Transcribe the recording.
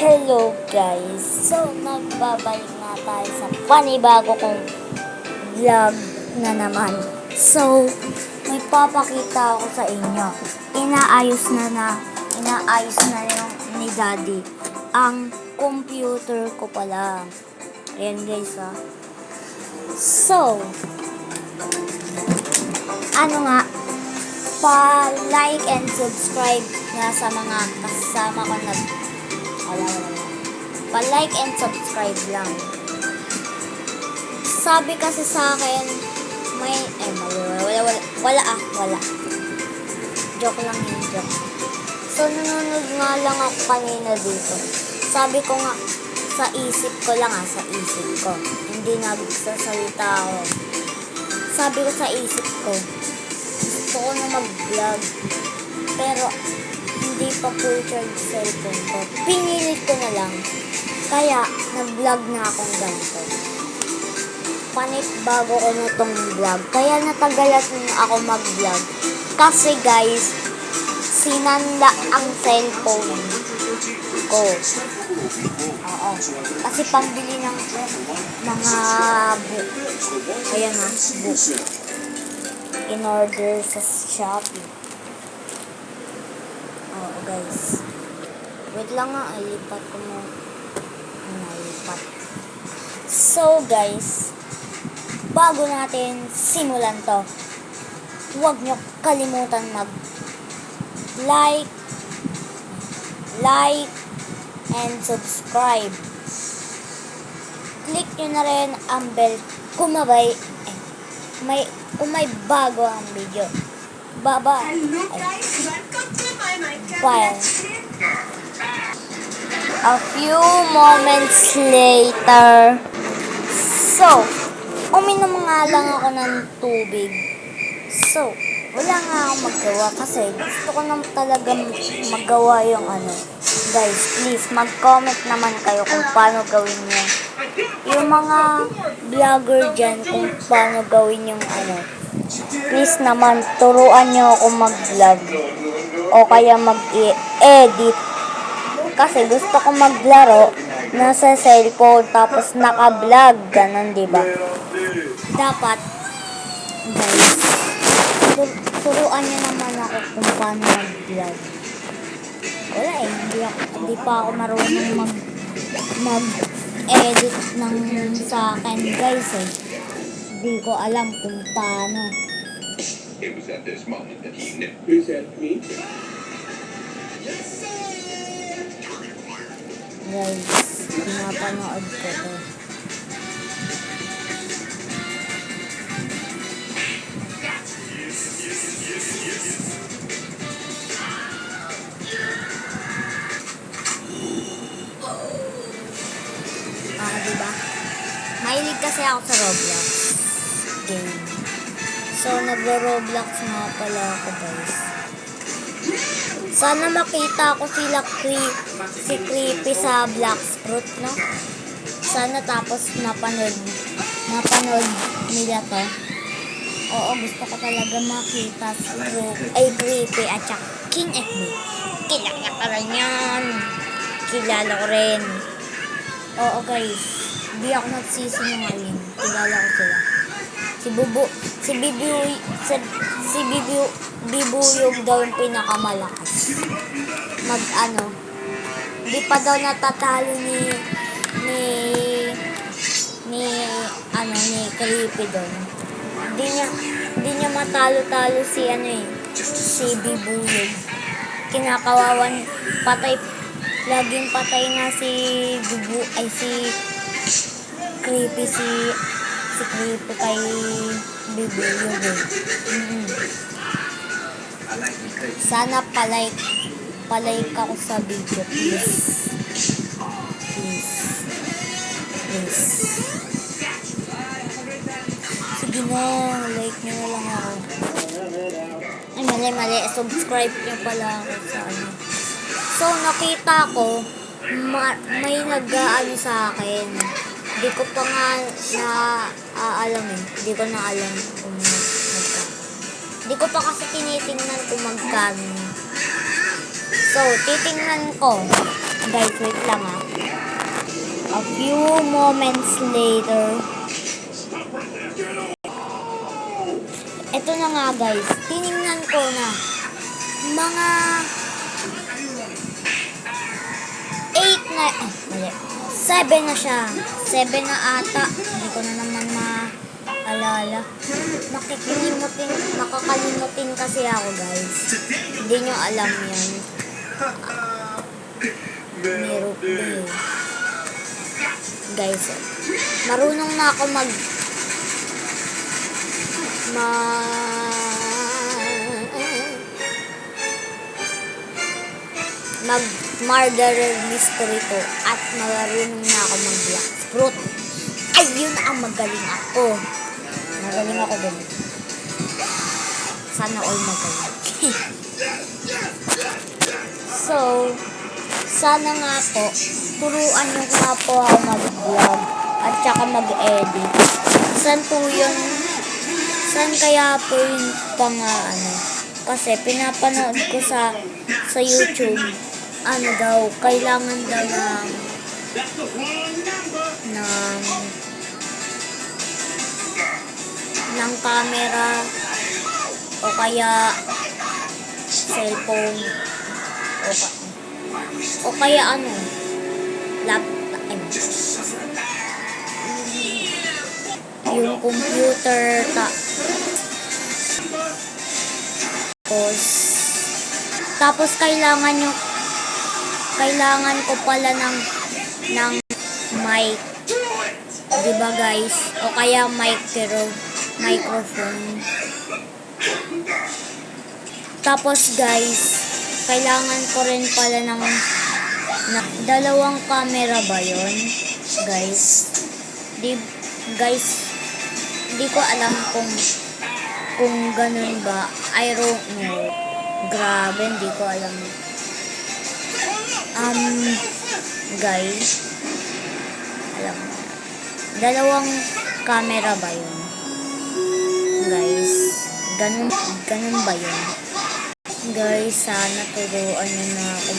Hello guys! So, nagbabalik na tayo sa panibago kong vlog na naman. So, may papakita ako sa inyo. Inaayos na yung ni Daddy ang computer ko pala. Ayan guys So, pa-like and subscribe nga sa mga kasama ko na pa-like and subscribe lang. Sabi kasi sa akin, wala. Joke lang yun, joke. So, nanonood nga lang ako kanina dito. Sabi ko nga, sa isip ko. Hindi nagsasalita ako. Sabi ko sa isip ko, gusto ko na mag-vlog. Pero, hindi pa full charge cellphone ko. Pinilit ko na lang. Kaya, nag-vlog na akong ganito. Bago ko na itong vlog. Kaya natagalan na ako mag-vlog. Kasi guys, sinanla ang cellphone ko. Oo. Kasi pambili ng mga book. Ayan book. In order sa Shopee. Oo guys. Wait lang nga, ilipat ko mo. So guys, bago natin simulan to, huwag nyo kalimutan like and subscribe. Click nyo na rin ang bell kung may bago ang video. Bye. A few moments later. So, uminom nga lang ako ng tubig. So, wala nga akong magawa kasi gusto ko naman talaga magawa yung Guys, please, mag-comment naman kayo kung paano gawin yun. Yung mga vlogger dyan kung paano gawin yung Please naman, turuan nyo ako mag-vlog. O kaya mag-edit. Kasi gusto ko maglaro nasa cellphone tapos naka-vlog. Ganon, diba? Dapat, guys, turuan nyo naman ako kung paano mag-vlog. Wala hindi pa ako marunong mag-edit ng sa akin, guys Hindi ko alam kung paano. It was at this moment that he knew. Is that me? Guys, pinapanood ko to. Diba? Mahilig kasi ako sa Roblox game. So, nagro-Roblox nga pala ako, guys. Sana makita ko si Creepy sa Blacksprout, no? Sana tapos napanood nila to. Oo, gusto ko talaga makita si Creepy at saka King FB. Kilala ko rin yan. Kilala ko rin. Oo, guys. Hindi ako nagsisinungaling. Kilala ko sila. Si Bibuyog daw yung pinakamalakas. Di pa daw natatalo ni Creepy doon. Hindi niya matalo-talo si Bibuyog. Kinakawawan, laging patay nga si Creepy si Creepy kay Bibuyog Sana palike ako sa video, please. Sige na, like nyo na lang ako. Ay, mali. Subscribe nyo pala ako sa So, nakita ko, may nag-aano sa akin. Hindi ko pa nga alam Hindi ko na alam kung Hindi ko pa kasi tinitingnan kung magkano. So, titingnan ko Guys, wait lang ah. A few moments later. Ito na nga guys. Tiningnan ko na. Mga 8 na, mali. 7 na siya. 7 na ata. Hindi ko na naman maalala. Makakalimutin kasi ako guys. Hindi nyo alam yan. Meron din. Guys, marunong na ako murder mystery to at marunong na ako mag-black fruit. Ayun ang magaling ako. Magaling ako dun. Sana all magaling. So, sana nga po, turuan nyo nga po ako mag-vlog at saka mag-edit. Saan kaya po yung kasi pinapanood ko sa YouTube, kailangan daw ng camera o kaya cellphone o kaya laptop, yung computer tapos kailangan ko pala ng mic, diba guys, o kaya microphone. Tapos guys, kailangan ko rin pala ng dalawang camera ba yun guys? Hindi ko alam kung ganun ba. I don't know. Grabe, hindi ko alam. Guys, alam mo, dalawang camera ba yun? Guys, ganun ba yun? Guys, sana turuan nyo na ako